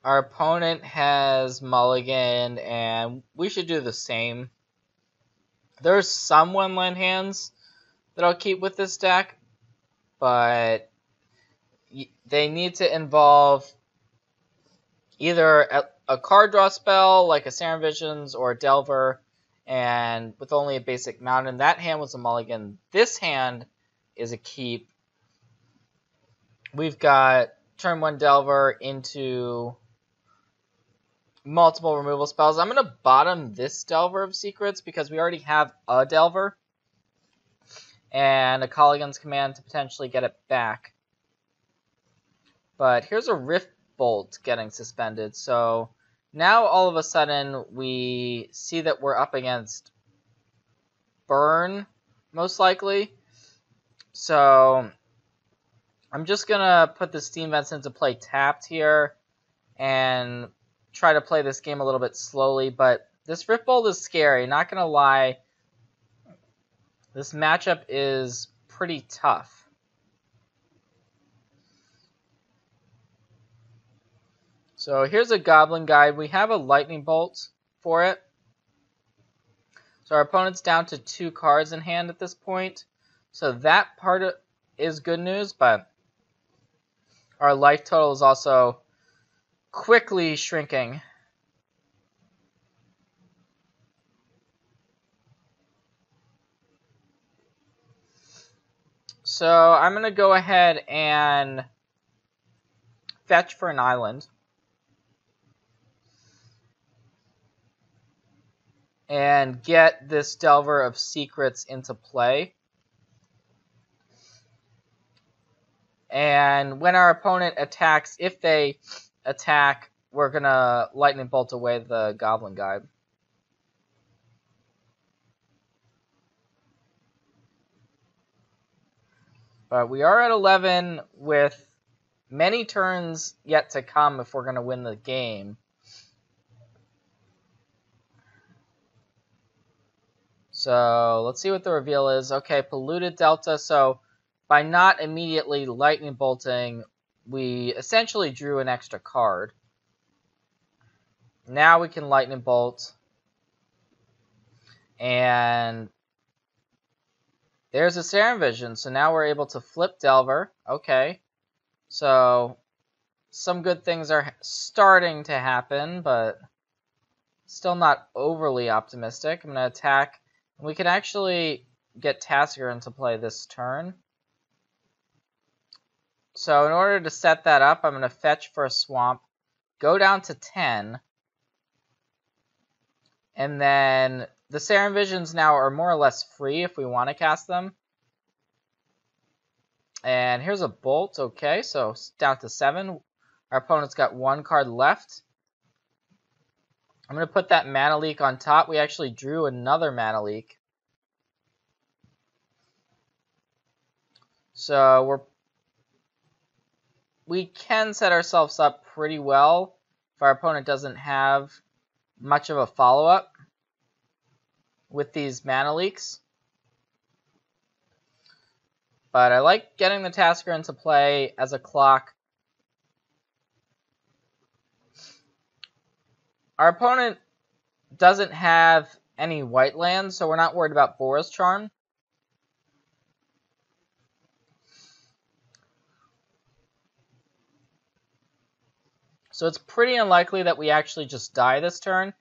Our opponent has mulligan, and we should do the same. There's some one-land hands that I'll keep with this deck, but they need to involve either a card draw spell like a Serum Visions or a Delver, and with only a basic mountain. That hand was a mulligan. This hand is a keep. We've got turn 1 Delver into multiple removal spells. I'm going to bottom this Delver of Secrets because we already have a Delver and a Colligan's Command to potentially get it back. But here's a Rift Bolt getting suspended. So now all of a sudden we see that we're up against Burn, most likely. So I'm just going to put the Steam Vents into play tapped here and try to play this game a little bit slowly. But this Rift Bolt is scary, not going to lie. This matchup is pretty tough. So here's a Goblin Guide. We have a Lightning Bolt for it. So our opponent's down to 2 cards in hand at this point. So that part is good news, but our life total is also quickly shrinking. So I'm going to go ahead and fetch for an island. And get this Delver of Secrets into play. And when our opponent attacks, if they attack, we're going to Lightning Bolt away the Goblin Guide. But we are at 11 with many turns yet to come if we're going to win the game. So let's see what the reveal is. Okay, Polluted Delta. So by not immediately Lightning Bolting, we essentially drew an extra card. Now we can Lightning Bolt. And there's a Serum Vision. So now we're able to flip Delver. Okay. So some good things are starting to happen, but still not overly optimistic. I'm going to attack. We can actually get Tasker into play this turn. So in order to set that up, I'm going to fetch for a swamp, go down to 10, and then the Serum Visions now are more or less free if we want to cast them. And here's a Bolt. Okay, so down to 7. Our opponent's got 1 card left. I'm going to put that Mana Leak on top. We actually drew another Mana Leak. So we can set ourselves up pretty well if our opponent doesn't have much of a follow-up with these Mana Leaks. But I like getting the Tasker into play as a clock. Our opponent doesn't have any white lands, so we're not worried about Boros Charm. So it's pretty unlikely that we actually just die this turn.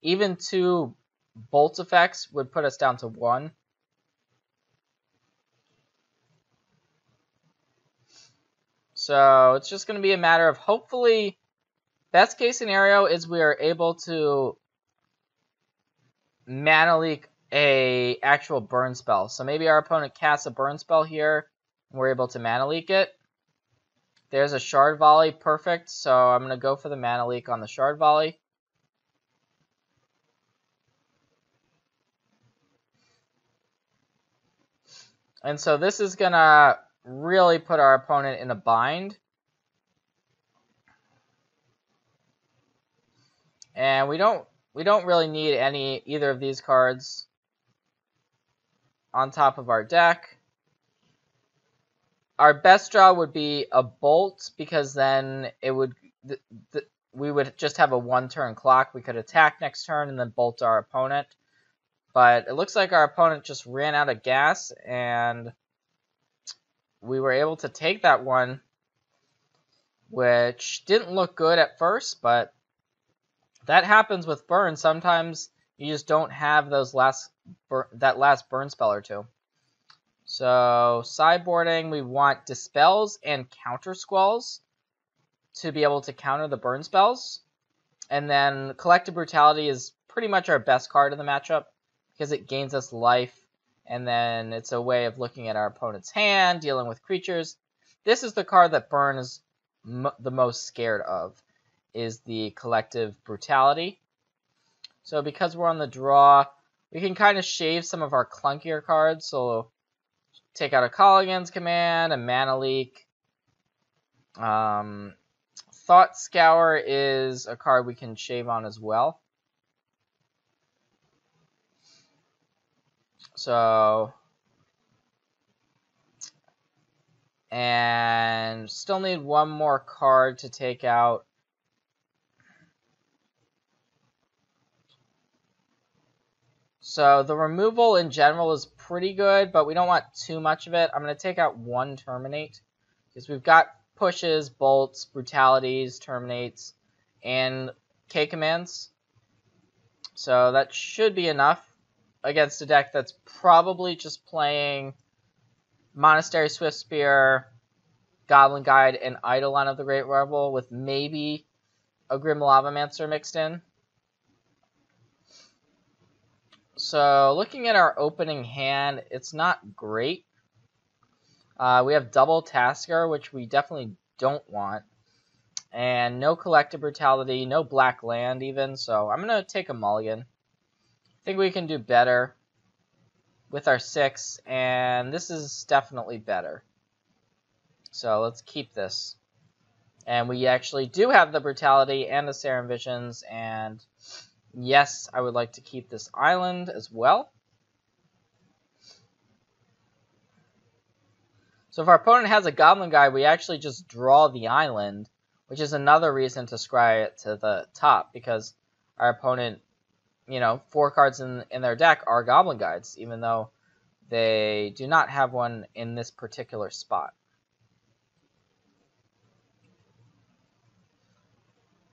Even 2 Bolt effects would put us down to 1. So it's just going to be a matter of hopefully, best case scenario is we are able to Mana Leak a actual burn spell. So maybe our opponent casts a burn spell here, and we're able to Mana Leak it. There's a Shard Volley, perfect. So I'm going to go for the Mana Leak on the Shard Volley. And so this is going to really put our opponent in a bind. And we don't really need either of these cards on top of our deck. Our best draw would be a Bolt, because then it would we would just have a 1-turn clock. We could attack next turn and then bolt our opponent. But it looks like our opponent just ran out of gas, and we were able to take that one, which didn't look good at first, but that happens with burn. Sometimes you just don't have those that last burn spell or two. So sideboarding, we want Dispels and Counter Squalls to be able to counter the burn spells. And then Collective Brutality is pretty much our best card in the matchup because it gains us life, and then it's a way of looking at our opponent's hand, dealing with creatures. This is the card that Burn is the most scared of, is the Collective Brutality. So because we're on the draw, we can kind of shave some of our clunkier cards. So take out a Colligan's Command, a Mana Leak. Thought Scour is a card we can shave on as well. So, and still need one more card to take out. So the removal in general is pretty good, but we don't want too much of it. I'm going to take out one Terminate, because we've got pushes, bolts, brutalities, terminates, and K commands. So that should be enough against a deck that's probably just playing Monastery Swiftspear, Goblin Guide, and Eidolon of the Great Rebel with maybe a Grim Lavamancer mixed in. So looking at our opening hand, it's not great. We have double Tasker, which we definitely don't want. And no Collective Brutality, no black land even, so I'm going to take a mulligan. I think we can do better with our 6, and this is definitely better. So let's keep this. And we actually do have the Brutality and the Serum Visions, and yes, I would like to keep this island as well. So if our opponent has a Goblin Guide, we actually just draw the island, which is another reason to scry it to the top, because our opponent, 4 cards in their deck are Goblin Guides, even though they do not have one in this particular spot.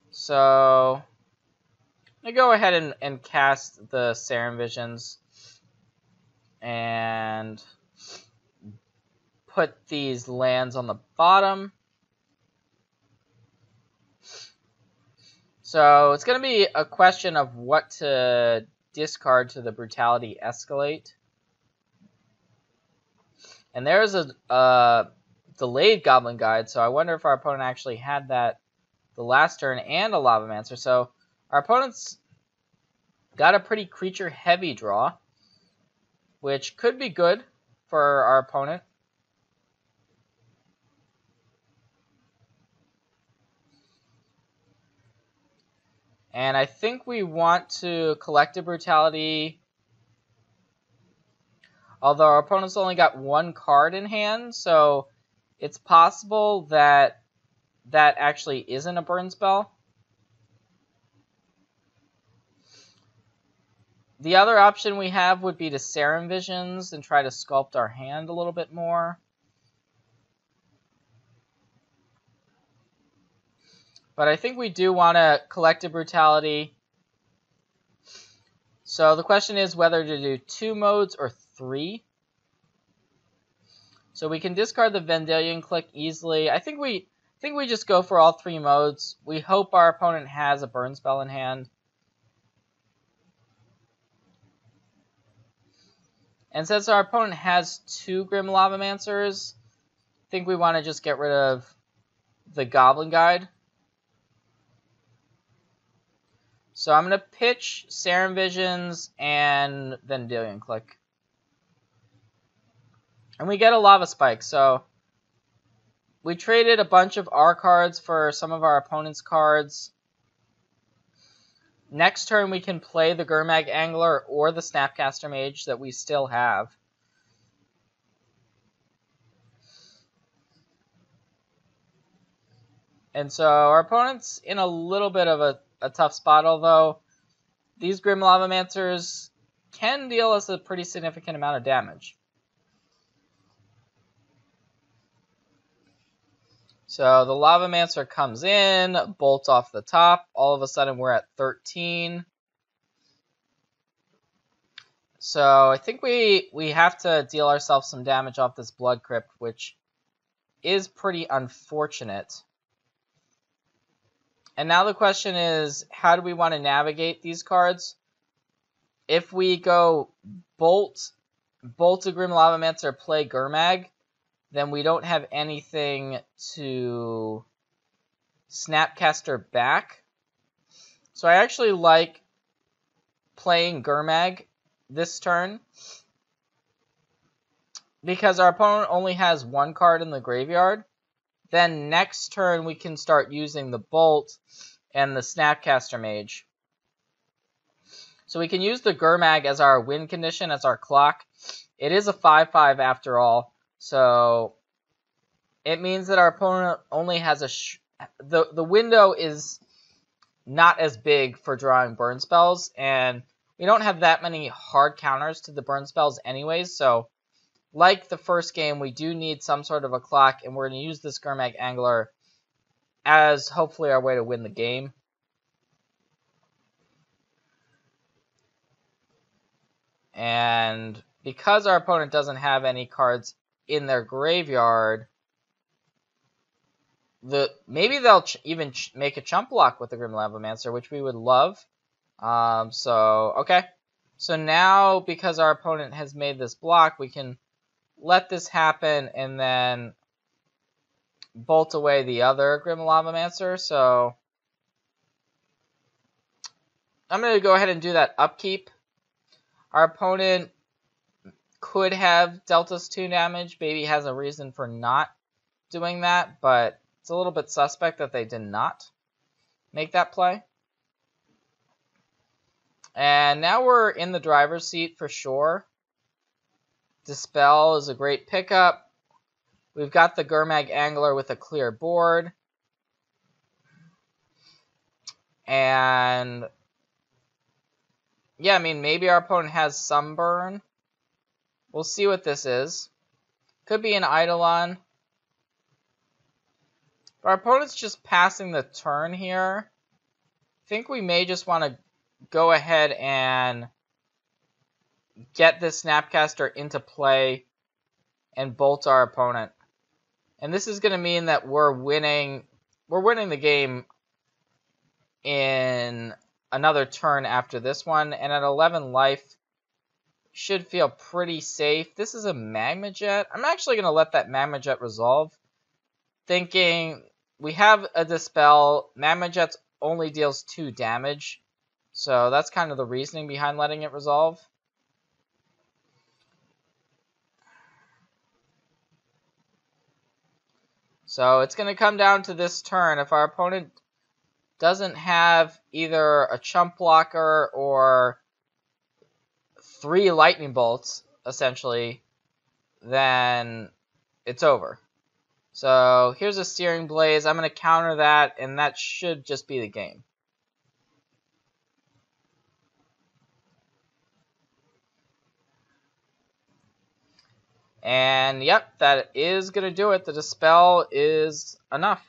So I'm going to go ahead and cast the Serum Visions and put these lands on the bottom. So it's going to be a question of what to discard to the Brutality Escalate. And there's a delayed Goblin Guide, so I wonder if our opponent actually had that the last turn and a Lavamancer. So our opponent's got a pretty creature-heavy draw, which could be good for our opponent. And I think we want to Collective Brutality, although our opponent's only got 1 card in hand, so it's possible that that actually isn't a burn spell. The other option we have would be to Serum Visions and try to sculpt our hand a little bit more. But I think we do want to Collective Brutality. So the question is whether to do 2 modes or 3. So we can discard the Vendilion Clique easily. I think we just go for all 3 modes. We hope our opponent has a burn spell in hand. And since our opponent has 2 Grim Lavamancers, I think we want to just get rid of the Goblin Guide. So I'm going to pitch Serum Visions and Vendilion Clique. And we get a Lava Spike, so we traded a bunch of our cards for some of our opponent's cards. Next turn we can play the Gurmag Angler or the Snapcaster Mage that we still have. And so our opponent's in a little bit of a tough spot, although these Grim Lavamancers can deal us a pretty significant amount of damage. So the Lavamancer comes in, bolts off the top. All of a sudden we're at 13. So I think we have to deal ourselves some damage off this Blood Crypt, which is pretty unfortunate. And now the question is, how do we want to navigate these cards? If we go Bolt a Grim Lavamancer, play Gurmag, then we don't have anything to Snapcaster back. So I actually like playing Gurmag this turn, because our opponent only has one card in the graveyard. Then next turn we can start using the Bolt and the Snapcaster Mage. So we can use the Gurmag as our win condition, as our clock. It is a 5/5 after all, so it means that our opponent only has the window is not as big for drawing burn spells, and we don't have that many hard counters to the burn spells anyways, so like the first game, we do need some sort of a clock, and we're going to use this Gurmag Angler as hopefully our way to win the game. And because our opponent doesn't have any cards in their graveyard, maybe they'll even make a chump block with the Grim Lavamancer, which we would love. Okay. So now, because our opponent has made this block, we can let this happen and then bolt away the other Grim Lavamancer. So I'm going to go ahead and do that upkeep. Our opponent could have dealt us 2 damage. Maybe has a reason for not doing that, but it's a little bit suspect that they did not make that play. And now we're in the driver's seat for sure. Dispel is a great pickup. We've got the Gurmag Angler with a clear board. And yeah, I mean, maybe our opponent has some burn. We'll see what this is. Could be an Eidolon. Our opponent's just passing the turn here. I think we may just want to go ahead and get this Snapcaster into play and bolt our opponent. And this is going to mean that we're winning the game in another turn after this one. And at 11 life, should feel pretty safe. This is a Magma Jet. I'm actually going to let that Magma Jet resolve, thinking we have a Dispel. Magma Jet only deals 2 damage. So that's kind of the reasoning behind letting it resolve. So it's going to come down to this turn. If our opponent doesn't have either a chump blocker or 3 lightning bolts, essentially, then it's over. So here's a Searing Blaze. I'm going to counter that, and that should just be the game. And yep, that is going to do it. The Dispel is enough.